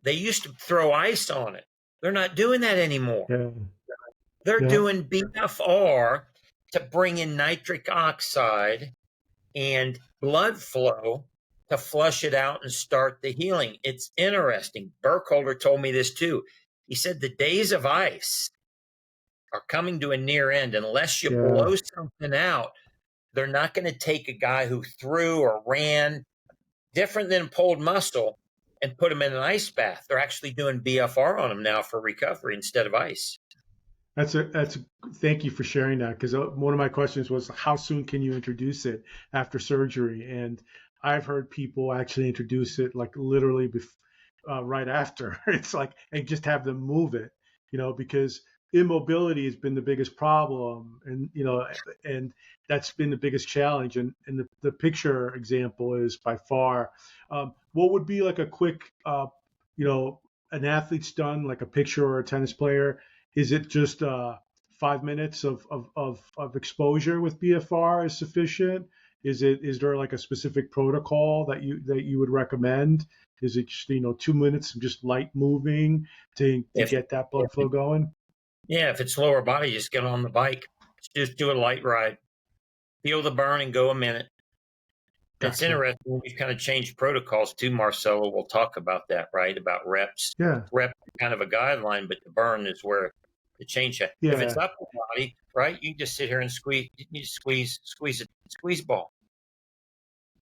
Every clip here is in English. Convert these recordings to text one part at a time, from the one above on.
They used to throw ice on it. They're not doing that anymore. Yeah. They're Yeah. doing BFR to bring in nitric oxide and blood flow to flush it out and start the healing. It's interesting. Burkholder told me this too. He said the days of ice are coming to a near end. Unless you Yeah. blow something out, they're not going to take a guy who threw or ran different than pulled muscle and put him in an ice bath. They're actually doing BFR on him now for recovery instead of ice. Thank you for sharing that, because one of my questions was how soon can you introduce it after surgery, and I've heard people actually introduce it like literally right after. It's like, and just have them move it, because immobility has been the biggest problem, and and that's been the biggest challenge. And the picture example is by far. What would be like a quick, an athlete's done like a picture or a tennis player? Is it just 5 minutes of exposure with BFR is sufficient? Is there like a specific protocol that you would recommend? Is it just 2 minutes of just light moving to If, get that blood flow going? yeah, if it's lower body, just get on the bike. Just do a light ride. Feel the burn and go a minute. It's Gotcha. interesting. We've kind of changed protocols too, Marcelo. We'll talk about that, right? About reps. Yeah. Rep is kind of a guideline, but the burn is where the change. If it's Yeah. upper body, right, you just sit here and squeeze, squeeze ball.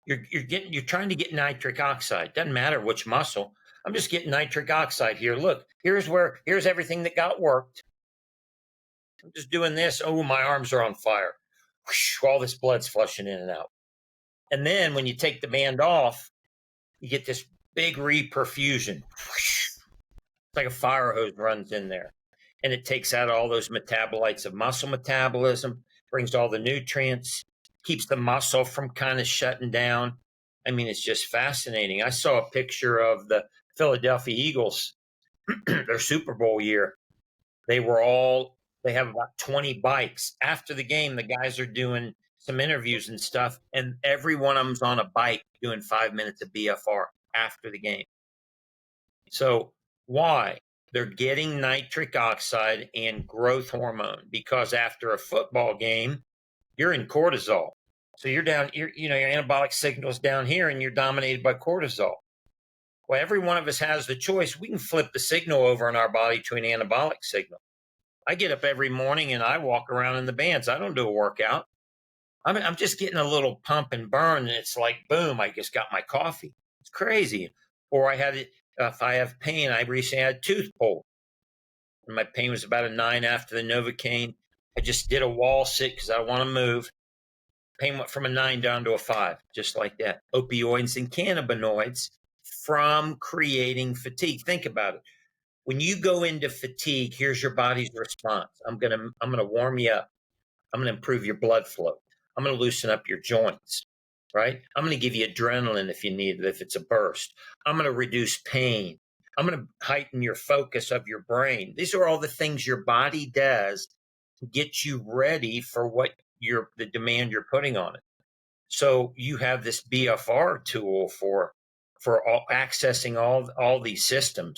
You're trying to get nitric oxide. Doesn't matter which muscle. I'm just getting nitric oxide here. Look, here's everything that got worked. I'm just doing this. Oh, my arms are on fire. Whoosh, all this blood's flushing in and out. And then when you take the band off, you get this big reperfusion. It's like a fire hose runs in there. And it takes out all those metabolites of muscle metabolism, brings all the nutrients, keeps the muscle from kind of shutting down. I mean, it's just fascinating. I saw a picture of the Philadelphia Eagles, their Super Bowl year. They have about 20 bikes. After the game, the guys are doing some interviews and stuff, and every one of them's on a bike doing 5 minutes of BFR after the game. So why? They're getting nitric oxide and growth hormone, because after a football game, you're in cortisol. So you're down, your anabolic signal's down here and you're dominated by cortisol. Well, every one of us has the choice. We can flip the signal over in our body to an anabolic signal. I get up every morning and I walk around in the bands. I don't do a workout. I'm just getting a little pump and burn, and it's like, boom, I just got my coffee. It's crazy. Or if I have pain, I recently had a tooth pulled. And my pain was about a 9 after the Novocaine. I just did a wall sit because I want to move. Pain went from a 9 down to a 5, just like that. Opioids and cannabinoids from creating fatigue. Think about it. When you go into fatigue, here's your body's response. I'm gonna warm you up. I'm gonna improve your blood flow. I'm gonna loosen up your joints, right? I'm gonna give you adrenaline if you need it, if it's a burst. I'm gonna reduce pain. I'm gonna heighten your focus of your brain. These are all the things your body does to get you ready for the demand you're putting on it. So you have this BFR tool for accessing all these systems.